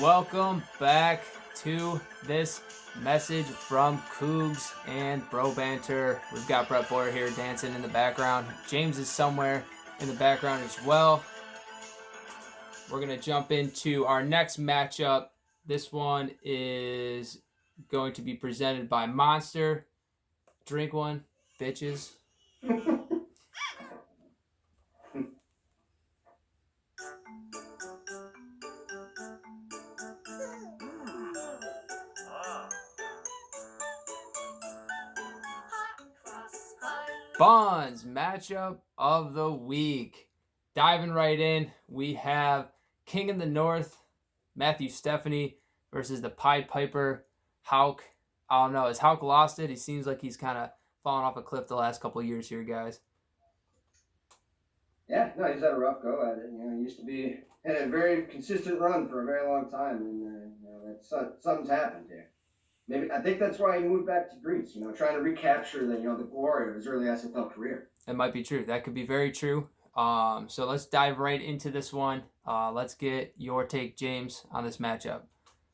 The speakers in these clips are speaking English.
Welcome back to this message from Cougs and BroBanter. We've got Brett Boyer here dancing in the background. James is somewhere in the background as well. We're going to jump into our next matchup. This one is going to be presented by Monster. Drink one, bitches. Bonds matchup of the week. Diving right in, we have King in the North, Matthew Stephanie versus the Pied Piper, Hauk. I don't know. Has Hauk lost it? He seems like he's kind of fallen off a cliff the last couple of years here, guys. Yeah, no, he's had a rough go at it. He used to be had a very consistent run for a very long time, and something's happened here. Maybe I think that's why he moved back to Greece. Trying to recapture the glory of his early SFL career. It might be true. That could be very true. So let's dive right into this one. Let's get your take, James, on this matchup.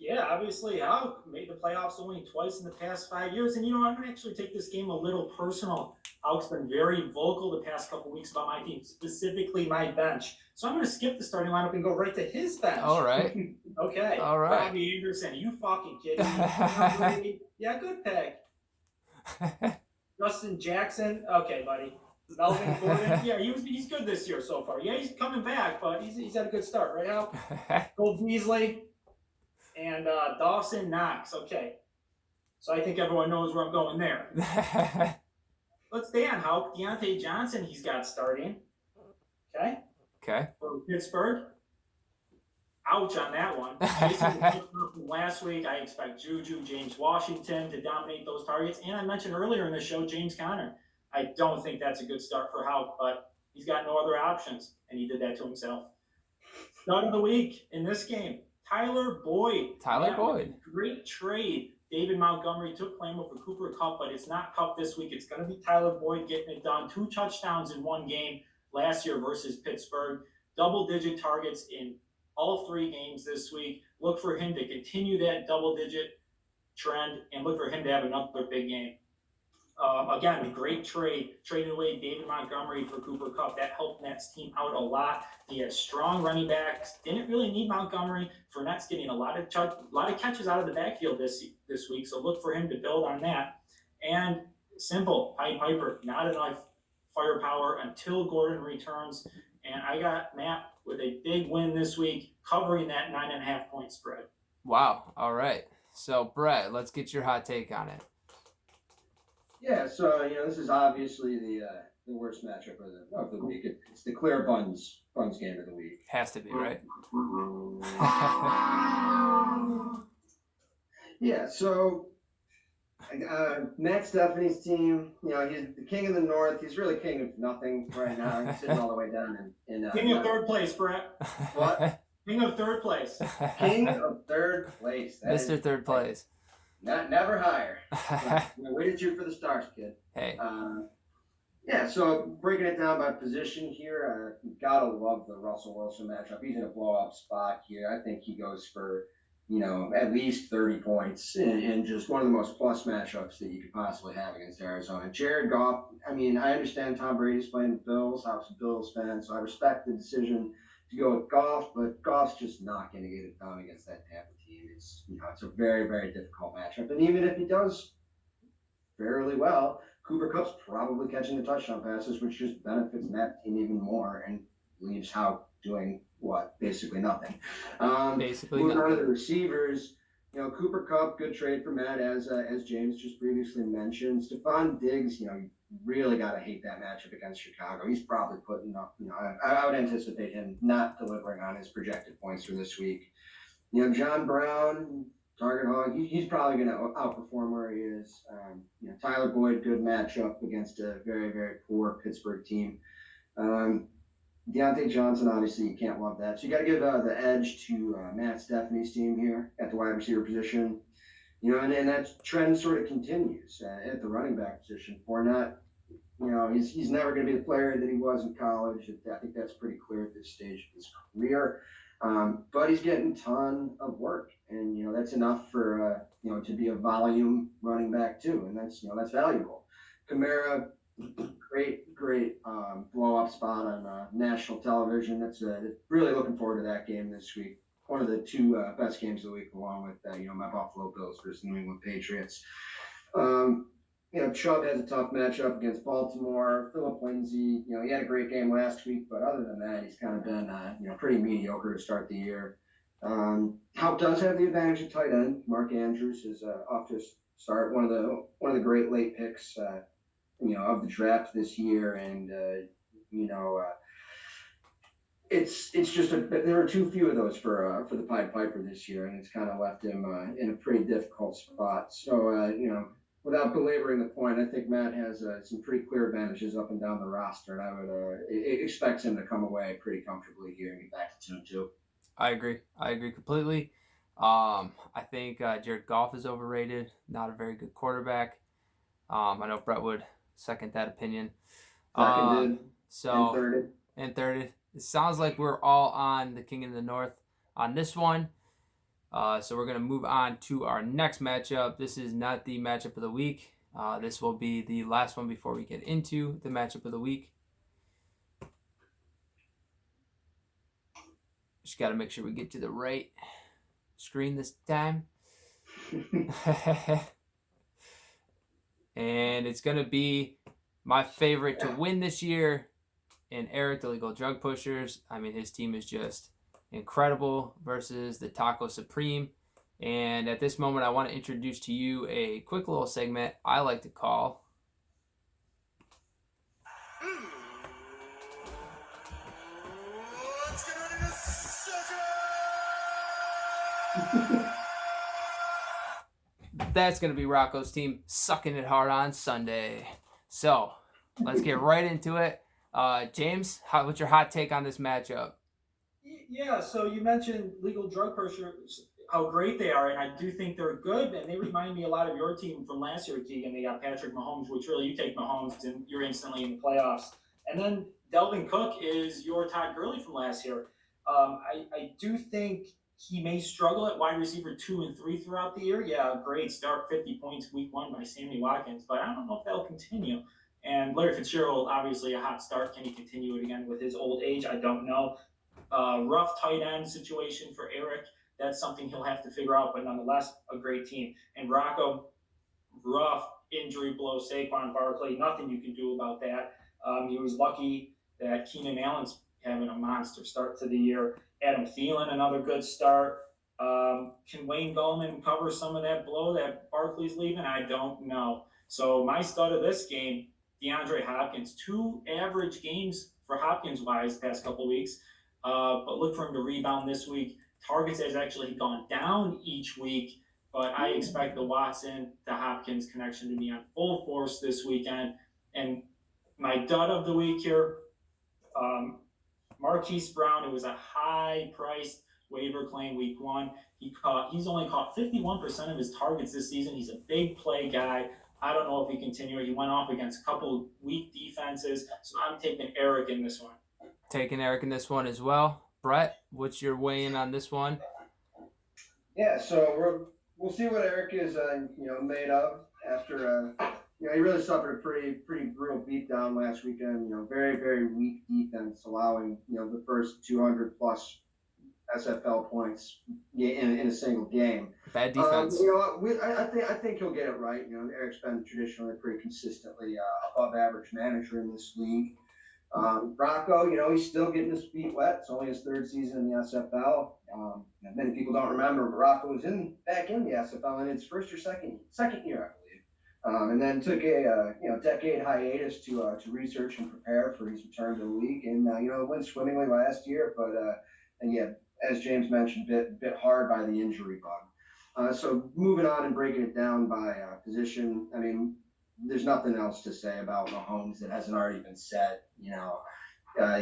Yeah, obviously, Hauk made the playoffs only twice in the past 5 years. And, I'm going to actually take this game a little personal. Hauk's been very vocal the past couple weeks about my team, specifically my bench. So I'm going to skip the starting lineup and go right to his bench. All right. Okay. All right. Robbie Anderson, you fucking kidding me? Yeah, good pick. Justin Jackson. Okay, buddy. Melvin Gordon. Yeah, he's good this year so far. Yeah, he's coming back, but he's had a good start, right, Hauk? Gold Beasley. And Dawson Knox. Okay. So I think everyone knows where I'm going there. Let's stay on Hauk. Deontay Johnson, he's got starting. Okay. Okay. For Pittsburgh. Ouch on that one. Jason from last week, I expect Juju, James Washington to dominate those targets. And I mentioned earlier in the show, James Conner. I don't think that's a good start for Hauk, but he's got no other options, and he did that to himself. Start of the week in this game. Tyler Boyd. Great trade. David Montgomery took claim over Cooper Kupp, but it's not Kupp this week. It's going to be Tyler Boyd getting it done. 2 touchdowns in one game last year versus Pittsburgh. Double-digit targets in all 3 games this week. Look for him to continue that double-digit trend and look for him to have another big game. Again, a great trade, trading away David Montgomery for Cooper Kupp. That helped Matt's team out a lot. He has strong running backs. Didn't really need Montgomery. Fournette's getting a lot of catches out of the backfield this week, so look for him to build on that. And simple, Pied Piper, not enough firepower until Gordon returns. And I got Matt with a big win this week, covering that 9.5-point spread. Wow. All right. So, Brett, let's get your hot take on it. Yeah, so this is obviously the worst matchup of the week. It's the clear Buns game of the week. Has to be, right? Yeah, so Matt Stephanie's team, he's the king of the North. He's really king of nothing right now. He's sitting all the way down in king of third place, Brett. What? King of third place. King of third place. Mr. Third Place. Never higher. Way to shoot for the stars, kid. Hey. Yeah, so breaking it down by position here, gotta love the Russell Wilson matchup. He's in a blow-up spot here. I think he goes for, at least 30 points in just one of the most plus matchups that you could possibly have against Arizona. Jared Goff, I understand Tom Brady's playing the Bills. I was a Bills fan, so I respect the decision to go with Goff, but Goff's just not going to get it done against that Tampa team. It's a very, very difficult matchup. And even if he does fairly well, Cooper Kupp's probably catching the touchdown passes, which just benefits that team even more and leaves Hauk doing what? Basically nothing. Moving on to the receivers, Cooper Kupp, good trade for Matt, as James just previously mentioned. Stephon Diggs, you really got to hate that matchup against Chicago. He's probably putting up, I would anticipate him not delivering on his projected points for this week. John Brown, target hog, he's probably going to outperform where he is. Tyler Boyd, good matchup against a very, very poor Pittsburgh team. Deontay Johnson, obviously, you can't love that. So you got to give the edge to Matt Stephanie's team here at the wide receiver position. And that trend sort of continues at the running back position. Fournette, he's never going to be the player that he was in college. I think that's pretty clear at this stage of his career. But he's getting a ton of work, and that's enough for to be a volume running back too, and that's valuable. Kamara, great blow up spot on national television. That's really looking forward to that game this week. One of the two best games of the week, along with my Buffalo Bills versus New England Patriots. Chubb has a tough matchup against Baltimore. Phillip Lindsay, he had a great game last week, but other than that, he's kind of been, pretty mediocre to start the year. Houp does have the advantage of tight end. Mark Andrews is off to a start. One of the great late picks, of the draft this year, and it's just there are too few of those for the Pied Piper this year, and it's kind of left him in a pretty difficult spot. So without belaboring the point, I think Matt has some pretty clear advantages up and down the roster, and I would expect him to come away pretty comfortably here and get back to 2-2. I agree completely. I think Jared Goff is overrated. Not a very good quarterback. I know Brett would second that opinion. Seconded. And thirded. It sounds like we're all on the King of the North on this one. So we're going to move on to our next matchup. This is not the matchup of the week. This will be the last one before we get into the matchup of the week. Just got to make sure we get to the right screen this time. And it's going to be my favorite to win this year in Eric, the Legal Drug Pushers. I mean, his team is just incredible versus the Taco Supreme. And at this moment, I want to introduce to you a quick little segment I like to call Let's get ready to suck That's going to be Rocco's team sucking it hard on Sunday. So let's get right into it. James, what's your hot take on this matchup? Yeah, so you mentioned Legal Drug Pushers, how great they are, and I do think they're good, and they remind me a lot of your team from last year, Keegan. They got Patrick Mahomes, which really you take Mahomes and you're instantly in the playoffs. And then Delvin Cook is your Todd Gurley from last year. I do think he may struggle at wide receiver 2 and 3 throughout the year. Yeah, great start, 50 points week 1 by Sammy Watkins, but I don't know if that'll continue. And Larry Fitzgerald, obviously a hot start. Can he continue it again with his old age? I don't know. Rough tight end situation for Eric. That's something he'll have to figure out, but nonetheless, a great team. And Rocco, rough injury blow, Saquon Barkley, nothing you can do about that. He was lucky that Keenan Allen's having a monster start to the year. Adam Thielen, another good start. Can Wayne Gallman cover some of that blow that Barkley's leaving? I don't know. So my stud of this game, DeAndre Hopkins, 2 average games for Hopkins-wise past couple weeks. But look for him to rebound this week. Targets has actually gone down each week, but I expect the Watson to Hopkins connection to be on full force this weekend. And my dud of the week here, Marquise Brown, who was a high-priced waiver claim week 1. He's only caught 51% of his targets this season. He's a big play guy. I don't know if he continued. He went off against a couple weak defenses, so I'm taking Eric in this one. Taking Eric in this one as well. Brett, what's your weigh-in on this one? Yeah, so we'll see what Eric is made of after he really suffered a pretty brutal beatdown last weekend. Very, very weak defense, allowing the first 200 plus SFL points in a single game. Bad defense. I think he'll get it right. Eric's been traditionally pretty consistently above average manager in this league. Rocco, he's still getting his feet wet. It's only his 3rd season in the SFL. Many people don't remember, but Rocco was back in the SFL in his first or second year, I believe. And then took a decade hiatus to research and prepare for his return to the league. And went swimmingly last year, but as James mentioned, bit hard by the injury bug. So moving on and breaking it down by position, I mean, there's nothing else to say about Mahomes that hasn't already been said.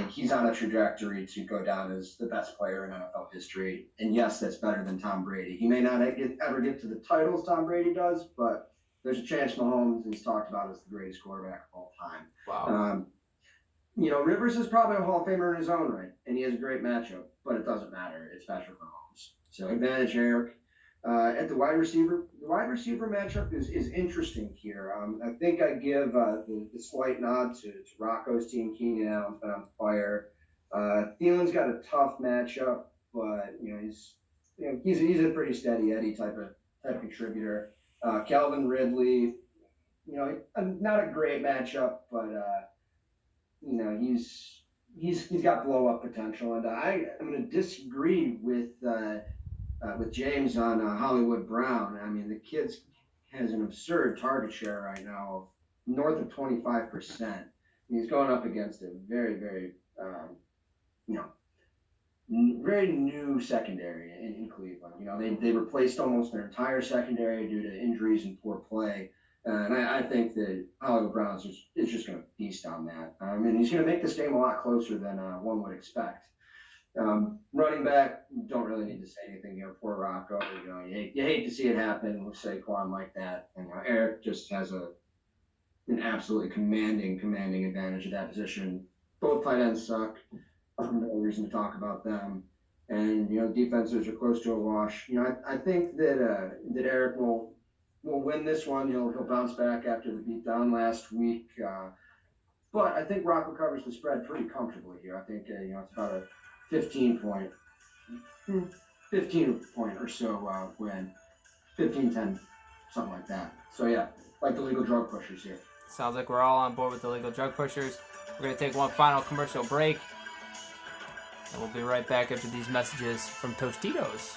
He's on a trajectory to go down as the best player in NFL history. And yes, that's better than Tom Brady. He may not ever get to the titles Tom Brady does, but there's a chance Mahomes is talked about as the greatest quarterback of all time. Wow. Rivers is probably a Hall of Famer in his own right, and he has a great matchup. but it doesn't matter. It's Patrick Mahomes. So advantage Eric. At the wide receiver matchup is interesting here. I think I give the slight nod to Rocco's team. Keenan Allen's been on fire. Thielen's got a tough matchup, but he's a pretty steady Eddie type of contributor. Calvin Ridley, not a great matchup, but he's got blow up potential, and I'm going to disagree with James on Hollywood Brown. I mean, the kid has an absurd target share right now, north of 25%. He's going up against a very, very, very new secondary in Cleveland. They replaced almost their entire secondary due to injuries and poor play. And I think that Hollywood Brown is just going to feast on that. And he's going to make this game a lot closer than one would expect. Running back, don't really need to say anything here. Poor Rocco. You hate to see it happen with Saquon like that. And Eric just has an absolutely commanding advantage at that position. Both tight ends suck. No reason to talk about them. And defenses are close to a wash. I think that Eric will win this one. He'll bounce back after the beatdown last week. But I think Rocco covers the spread pretty comfortably here. I think it's about a 15 point or so win, 15-10, something like that. So yeah, like the legal drug pushers here. Sounds like we're all on board with the legal drug pushers. We're going to take one final commercial break, and we'll be right back after these messages from Tostitos.